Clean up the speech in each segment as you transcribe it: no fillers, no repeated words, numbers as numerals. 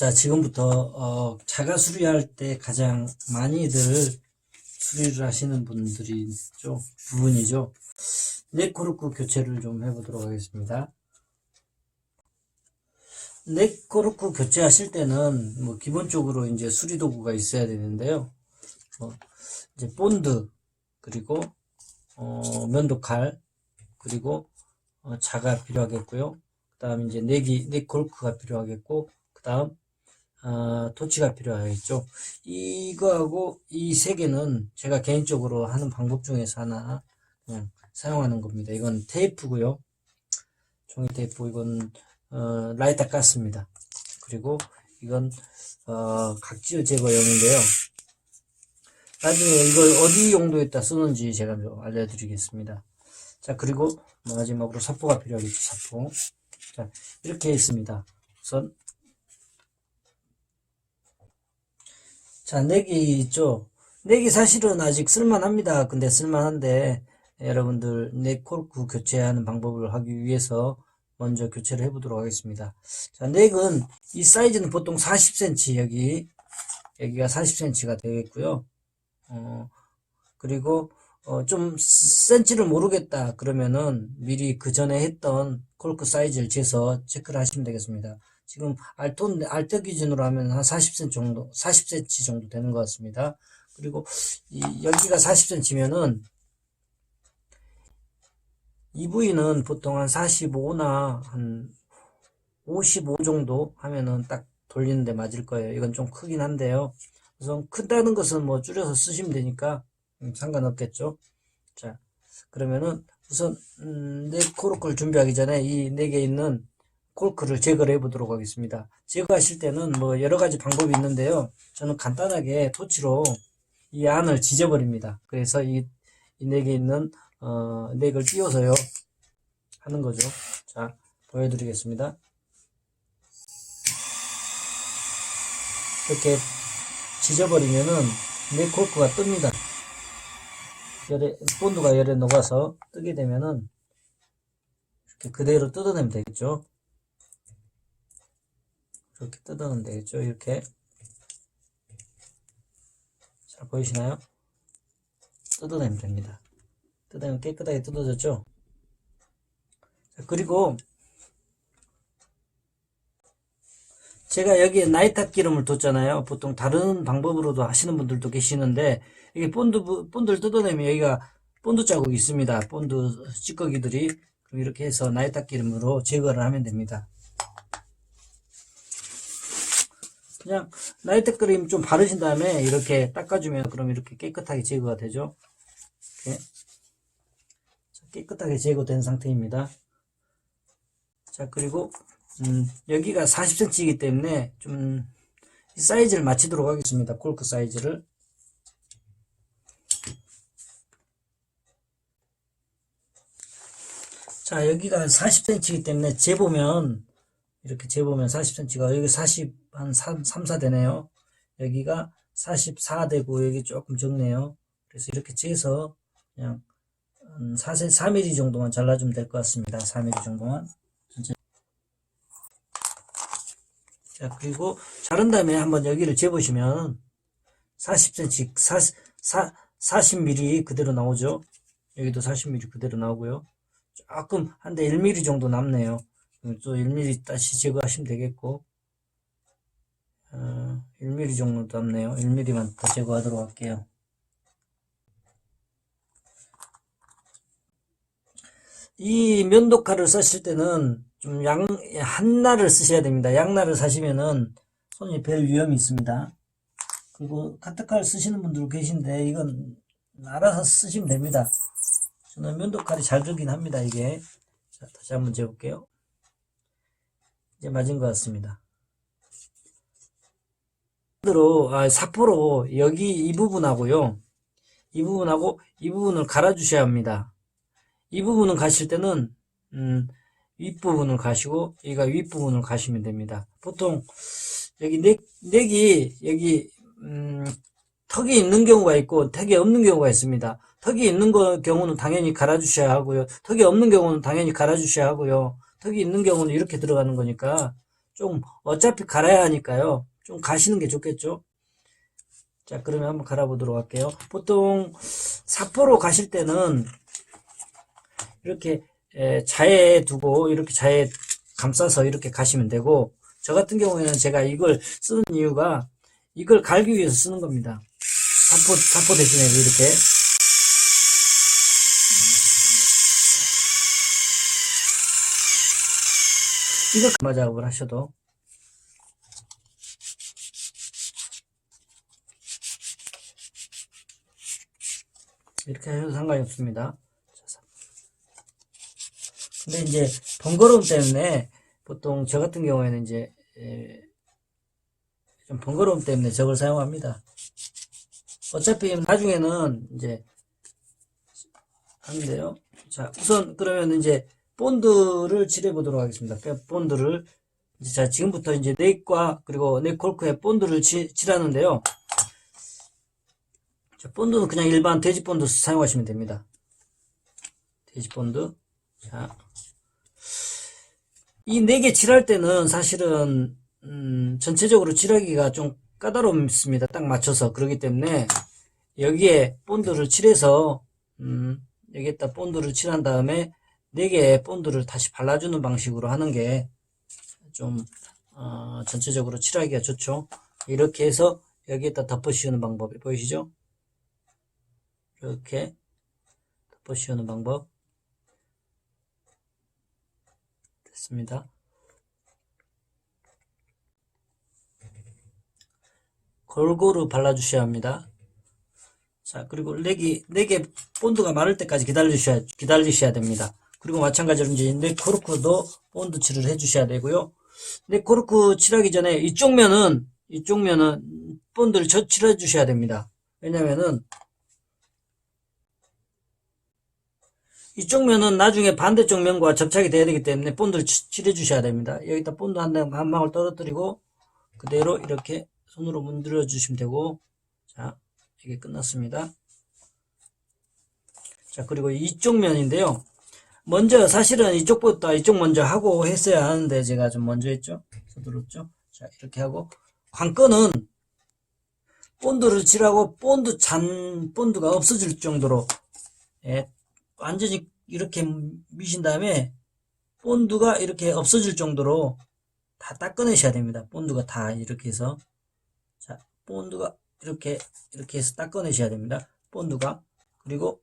자, 지금부터 자가 수리할 때 가장 많이들 수리를 하시는 부분이죠. 넥코르크 교체를 좀 해보도록 하겠습니다. 넥코르크 교체하실 때는 뭐 기본적으로 이제 수리 도구가 있어야 되는데요. 이제 본드, 그리고 면도칼, 그리고 자가 필요하겠고요. 그 다음 이제 넥코르크가 필요하겠고, 그 다음 토치가 필요하겠죠. 이거하고 이 세 개는 제가 개인적으로 하는 방법 중에서 하나 그냥 사용하는 겁니다. 이건 테이프고요. 종이 테이프, 이건 라이터 가스입니다. 그리고 이건 각질 제거용인데요. 나중에 이걸 어디 용도에다 쓰는지 제가 좀 알려드리겠습니다. 자, 그리고 마지막으로 사포가 필요하겠죠. 사포. 자, 이렇게 있습니다. 우선 자, 넥이 있죠. 넥이 사실은 아직 쓸만합니다. 근데 쓸만한데 여러분들 넥코르크 교체하는 방법을 하기 위해서 먼저 교체를 해보도록 하겠습니다. 자, 넥은 이 사이즈는 보통 40cm, 여기가 40cm가 되겠고요. 그리고 좀 센치를 모르겠다 그러면은 미리 그 전에 했던 코르크 사이즈를 재서 체크를 하시면 되겠습니다. 지금 알터 기준으로 하면 한 40cm 정도 되는 것 같습니다. 그리고 여기가 40cm면은 이 부위는 보통 한 45나 한 55 정도 하면은 딱 돌리는데 맞을 거예요. 이건 좀 크긴 한데요. 우선 크다는 것은 뭐 줄여서 쓰시면 되니까 상관없겠죠. 자, 그러면은 우선 넥코르크를 준비하기 전에 이 넥에 있는 코르크를 제거를 해 보도록 하겠습니다. 제거하실 때는 뭐 여러 가지 방법이 있는데요. 저는 간단하게 토치로 이 안을 지져버립니다. 그래서 이 넥에 있는 넥을 띄워서요 하는 거죠. 자, 보여드리겠습니다. 이렇게 지져버리면은 넥코르크가 뜹니다. 본드가 열에 녹아서 뜨게 되면은 이렇게 그대로 뜯어내면 되겠죠. 이렇게 뜯어내면 되겠죠. 이렇게. 잘 보이시나요? 뜯어내면 됩니다. 뜯어내면 깨끗하게 뜯어졌죠. 자, 그리고 제가 여기에 나이탑 기름을 뒀잖아요. 보통 다른 방법으로도 하시는 분들도 계시는데 이게 본드를 뜯어내면 여기가 본드 자국이 있습니다. 본드 찌꺼기들이. 그럼 이렇게 해서 나이탑 기름으로 제거를 하면 됩니다. 그냥 나이탑 기름 좀 바르신 다음에 이렇게 닦아주면 그럼 이렇게 깨끗하게 제거가 되죠. 이렇게 깨끗하게 제거된 상태입니다. 자, 그리고 여기가 40cm이기 때문에 좀 사이즈를 맞추도록 하겠습니다. 코르크 사이즈를. 자, 여기가 40cm이기 때문에 재보면 이렇게 재보면 40cm가 여기 40 한 3, 4 되네요. 여기가 44 되고 여기 조금 적네요. 그래서 이렇게 재서 그냥 4mm 정도만 잘라주면 될 것 같습니다. 4mm 정도만. 자, 그리고 자른 다음에 한번 여기를 재보시면 40cm, 40mm 그대로 나오죠. 여기도 40mm 그대로 나오고요. 조금 한데 1mm 정도 남네요. 또 1mm 다시 제거하시면 되겠고, 1mm 정도 남네요. 1mm만 더 제거하도록 할게요. 이 면도칼을 쓰실 때는 좀 한날을 쓰셔야 됩니다. 양날을 사시면은 손이 별 위험이 있습니다. 그리고 카트칼 쓰시는 분들 계신데 이건 알아서 쓰시면 됩니다. 저는 면도칼이 잘 들긴 합니다. 이게. 자, 다시 한번 재볼게요. 이제 맞은 것 같습니다. 사포로 여기 이 부분하고요, 이 부분하고 이 부분을 갈아 주셔야 합니다. 이 부분을 가실 때는 윗부분을 가시고 여기가 윗부분을 가시면 됩니다. 보통 여기 넥이 여기 턱이 있는 경우가 있고 턱이 없는 경우가 있습니다. 턱이 있는 경우는 당연히 갈아 주셔야 하고요. 턱이 없는 경우는 당연히 갈아 주셔야 하고요. 턱이 있는 경우는 이렇게 들어가는 거니까 좀 어차피 갈아야 하니까요. 좀 가시는 게 좋겠죠. 자, 그러면 한번 갈아보도록 할게요. 보통 사포로 가실 때는 이렇게 자에 두고 이렇게 자에 감싸서 이렇게 가시면 되고, 저 같은 경우에는 제가 이걸 쓰는 이유가 이걸 갈기 위해서 쓰는 겁니다. 사포 대신에 이렇게. 이거 가마 작업을 하셔도 이렇게 해도 상관이 없습니다. 근데 이제 번거로움 때문에 보통 저 같은 경우에는 이제 좀 번거로움 때문에 저걸 사용합니다. 어차피 나중에는 이제 하는데요. 자, 우선 그러면 이제 본드를 칠해 보도록 하겠습니다. 본드를 이제 자, 지금부터 이제 넥과 그리고 넥 콜크에 본드를 칠하는데요. 자, 본드는 그냥 일반 돼지 본드 사용하시면 됩니다. 돼지 본드. 자, 이 4개 칠할 때는 사실은 전체적으로 칠하기가 좀 까다롭습니다. 딱 맞춰서. 그렇기 때문에 여기에 본드를 칠해서 여기에다 본드를 칠한 다음에 4개의 본드를 다시 발라주는 방식으로 하는 게 좀 전체적으로 칠하기가 좋죠. 이렇게 해서 여기에다 덮어 씌우는 방법이 보이시죠? 이렇게 덮어 씌우는 방법 됐습니다. 골고루 발라주셔야 합니다. 자, 그리고 4개 본드가 마를 때까지 기다리셔야 됩니다. 그리고 마찬가지로 이제 넥 코르크도 본드 칠을 해주셔야 되고요. 넥 코르크 칠하기 전에 이쪽 면은 본드를 칠해 주셔야 됩니다. 왜냐면은 이쪽 면은 나중에 반대쪽 면과 접착이 돼야 되기 때문에 본드를 칠해 주셔야 됩니다. 여기다 본드 한 방울 떨어뜨리고 그대로 이렇게 손으로 문드려 주시면 되고, 자, 이게 끝났습니다. 자, 그리고 이쪽 면인데요. 먼저 사실은 이쪽보다 이쪽 먼저 하고 했어야 하는데 제가 좀 먼저 했죠. 서두르죠. 자, 이렇게 하고 관건은 본드를 칠하고 본드가 없어질 정도로 완전히 이렇게 미신 다음에 본드가 이렇게 없어질 정도로 다 닦아내셔야 됩니다. 본드가 다 이렇게 해서, 자, 본드가 이렇게 해서 닦아내셔야 됩니다. 본드가. 그리고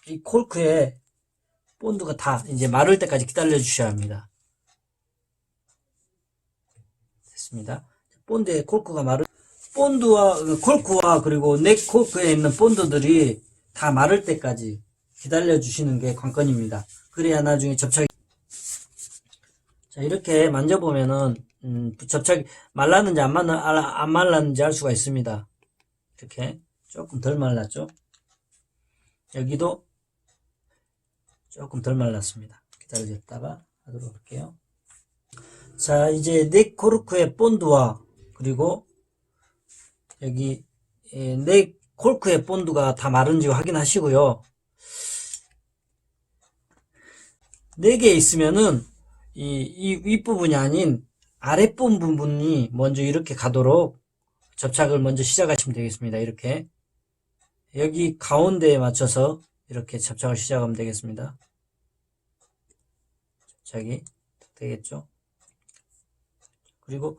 이 콜크에 본드가 다 이제 마를 때까지 기다려 주셔야 합니다. 됐습니다. 본드에 콜크가 본드와 콜크와 그리고 넥 콜크에 있는 본드들이 다 마를 때까지 기다려 주시는 게 관건입니다. 그래야 나중에 접착이. 자, 이렇게 만져보면은 접착이 말랐는지 안 말랐는지 알 수가 있습니다. 이렇게 조금 덜 말랐죠. 여기도 조금 덜 말랐습니다. 기다려줬다가 하도록 할게요. 자, 이제 넥 코르크의 본드와 그리고 여기 넥 콜크의 본드가 다 마른지 확인하시고요. 4개 있으면은 이 윗부분이 아닌 아랫부분이 먼저 이렇게 가도록 접착을 먼저 시작하시면 되겠습니다. 이렇게 여기 가운데에 맞춰서 이렇게 접착을 시작하면 되겠습니다. 접착이 되겠죠. 그리고